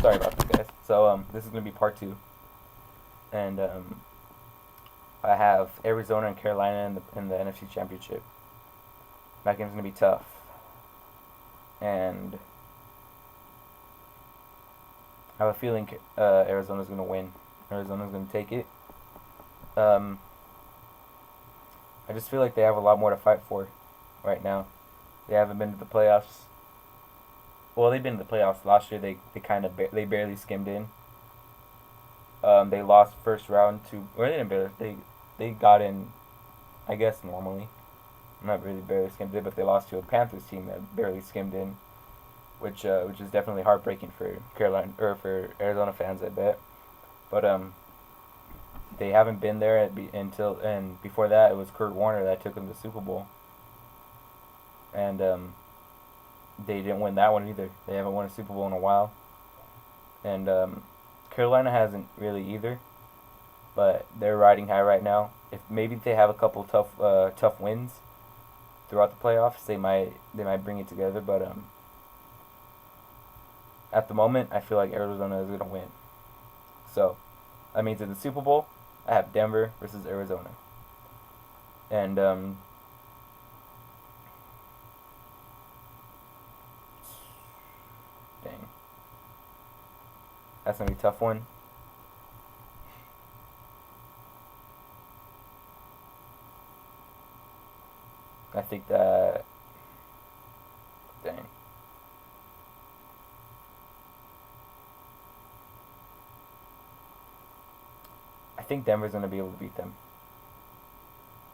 Sorry about this, guys. So this is gonna be part two, and I have Arizona and Carolina in the NFC Championship. That game's gonna be tough, and I have a feeling Arizona's gonna win. Arizona's gonna take it. Um, I just feel like they have a lot more to fight for right now. They haven't been to the playoffs. Well, they've been to the playoffs last year. They kind of they barely skimmed in. They lost first round to, or they didn't barely. They got in, I guess normally. Not really barely skimmed in, but they lost to a Panthers team that barely skimmed in, which is definitely heartbreaking for Carolina or for Arizona fans, I bet. But they haven't been there until, and before that it was Kurt Warner that took them to the Super Bowl, and they didn't win that one either. They haven't won a Super Bowl in a while, and Carolina hasn't really either. But they're riding high right now. If maybe they have a couple tough wins throughout the playoffs, they might bring it together. But at the moment, I feel like Arizona is gonna win. So that means in the Super Bowl, I have Denver versus Arizona, and dang, that's gonna be a tough one. I think that, dang, I think Denver's gonna be able to beat them.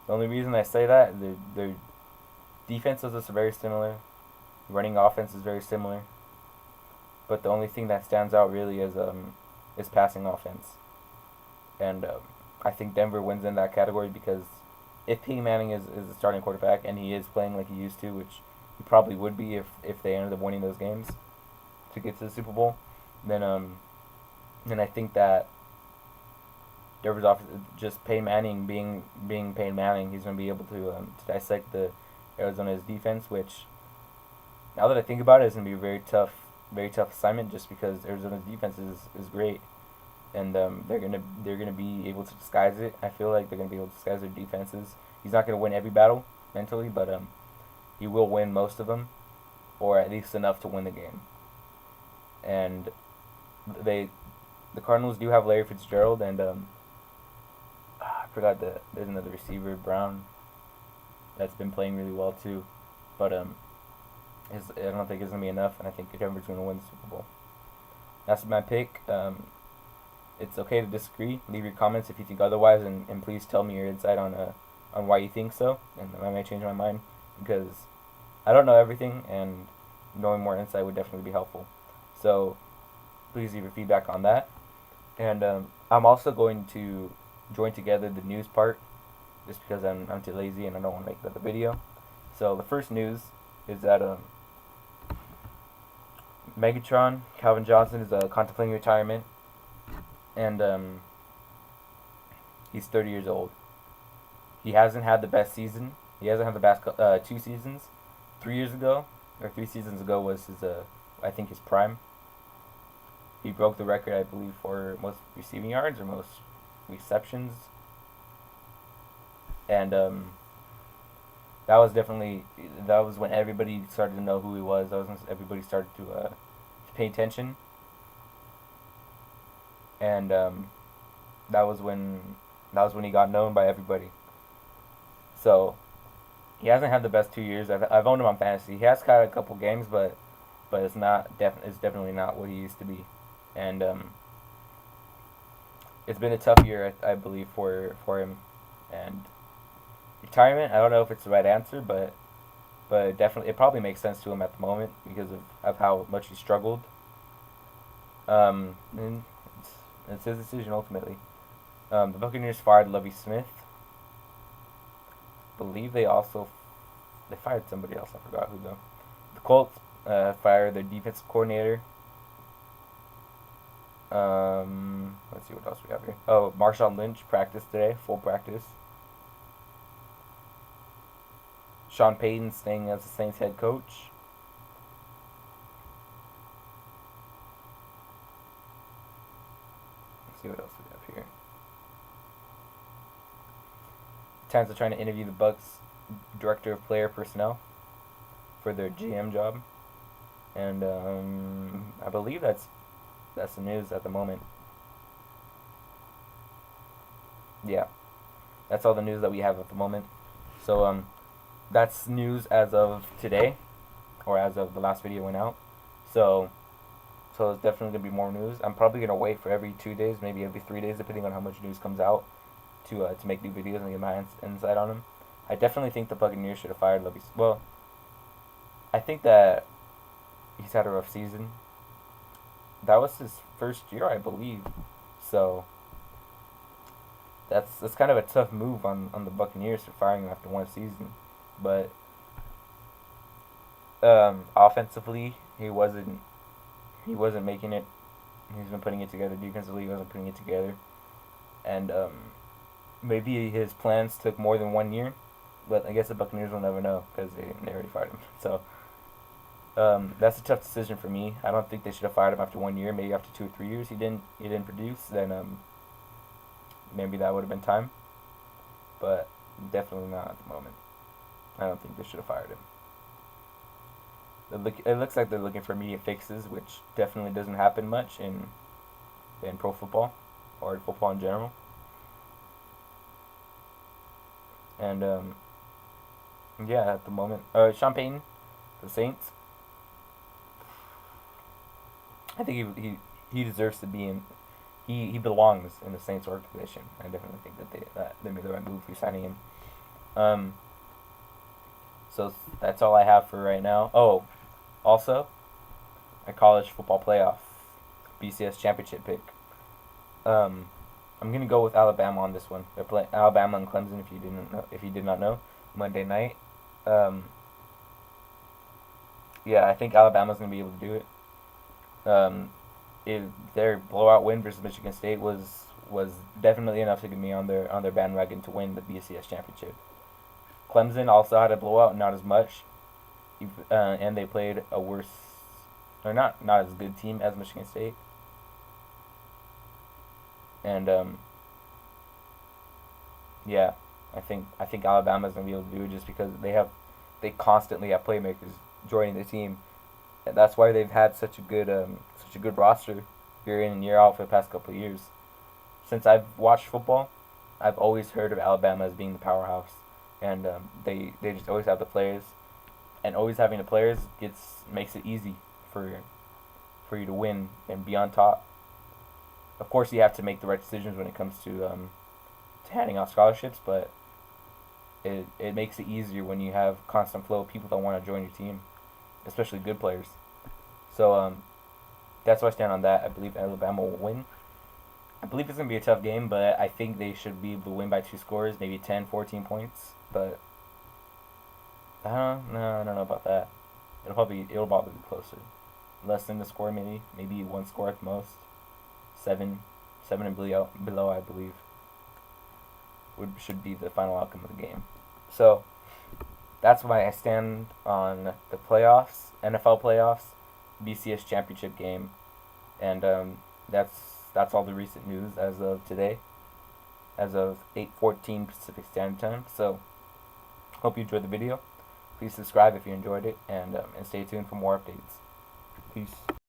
The only reason I say that, their defenses are very similar, running offense is very similar, but the only thing that stands out really is passing offense, and I think Denver wins in that category because if Peyton Manning is the starting quarterback and he is playing like he used to, which he probably would be if they ended up winning those games to get to the Super Bowl, then I think that Denver's off just Peyton Manning being Peyton Manning, he's gonna be able to dissect the Arizona's defense, which now that I think about it, is gonna be a very tough assignment just because Arizona's defense is great, and they're gonna be able to disguise it. I feel like they're gonna be able to disguise their defenses. He's not gonna win every battle mentally, but he will win most of them, or at least enough to win the game. And they the Cardinals do have Larry Fitzgerald, and I forgot that there's another receiver, Brown, that's been playing really well too, but I don't think it's gonna be enough, and I think Denver's gonna win the Super Bowl. That's my pick. It's okay to disagree. Leave your comments if you think otherwise, and please tell me your insight on why you think so, and I may change my mind because I don't know everything, and knowing more insight would definitely be helpful. So please leave your feedback on that, and I'm also going to join together the news part, just because I'm too lazy and I don't want to make another video. So the first news is that Megatron Calvin Johnson is contemplating retirement, and he's 30 years old. He hasn't had the best season. He hasn't had the best 2 seasons. 3 years ago, or 3 seasons ago, was his I think his prime. He broke the record, I believe, for most receiving yards or most receptions, and that was when everybody started to know who he was. That was when everybody started to pay attention, and that was when he got known by everybody. So he hasn't had the best 2 years. I've owned him on fantasy. He has had a couple games, but it's definitely not what he used to be, and it's been a tough year, I believe, for him, and retirement. I don't know if it's the right answer, but definitely it probably makes sense to him at the moment because of how much he struggled. And it's his decision ultimately. The Buccaneers fired Lovie Smith. I believe they fired somebody else. I forgot who though. The Colts fired their defensive coordinator. Let's see what else we have here. Oh, Marshawn Lynch practiced today, full practice. Sean Payton staying as the Saints head coach. see what else we have here. Titans are trying to interview the Bucks director of player personnel for their GM job, and I believe that's the news at the moment. Yeah, that's all the news that we have at the moment. So that's news as of today, or as of the last video went out. So it's definitely gonna be more news. I'm probably gonna wait for every 2 days, maybe every 3 days, depending on how much news comes out, to make new videos and get my insight on them. I definitely think the Buccaneers should have fired Lovie. Well, I think that he's had a rough season. That was his first year, I believe. So that's kind of a tough move on the Buccaneers for firing him after one season. But offensively, he wasn't making it. He's been putting it together. Defensively, he wasn't putting it together. And maybe his plans took more than 1 year. But I guess the Buccaneers will never know because they already fired him. So that's a tough decision for me. I don't think they should have fired him after 1 year. Maybe after 2 or 3 years he didn't produce. Then maybe that would have been time. But definitely not at the moment. I don't think they should have fired him. It looks like they're looking for immediate fixes, which definitely doesn't happen much in pro football or football in general. And yeah, at the moment, Sean Payton, the Saints. I think he deserves to be in. He belongs in the Saints organization. I definitely think that they made the right move for signing him. So that's all I have for right now. Oh, also, a college football playoff BCS championship pick. I'm gonna go with Alabama on this one. They're playing Alabama and Clemson. If you did not know, Monday night. Yeah, I think Alabama's gonna be able to do it. Their blowout win versus Michigan State was definitely enough to get me on their bandwagon to win the BCS championship. Clemson also had a blowout, not as much, and they played a worse, or not as good team as Michigan State. And yeah, I think Alabama's gonna be able to do it just because they constantly have playmakers joining the team. And that's why they've had such a good roster year in and year out for the past couple of years. Since I've watched football, I've always heard of Alabama as being the powerhouse, and they just always have the players, and always having the players makes it easy for you to win and be on top. Of course, you have to make the right decisions when it comes to handing out scholarships, but it makes it easier when you have constant flow of people that want to join your team, especially good players. So that's why I stand on that. I believe Alabama will win. I believe it's going to be a tough game, but I think they should be able to win by 2 scores, maybe 10, 14 points. But I don't know about that. It'll probably be closer. Less than the score, maybe 1 score at the most. 7 and below, I believe, should be the final outcome of the game. So that's why I stand on the playoffs, NFL playoffs, BCS championship game, and that's all the recent news as of today, as of 8:14 Pacific Standard Time. So hope you enjoyed the video. Please subscribe if you enjoyed it, and stay tuned for more updates. Peace.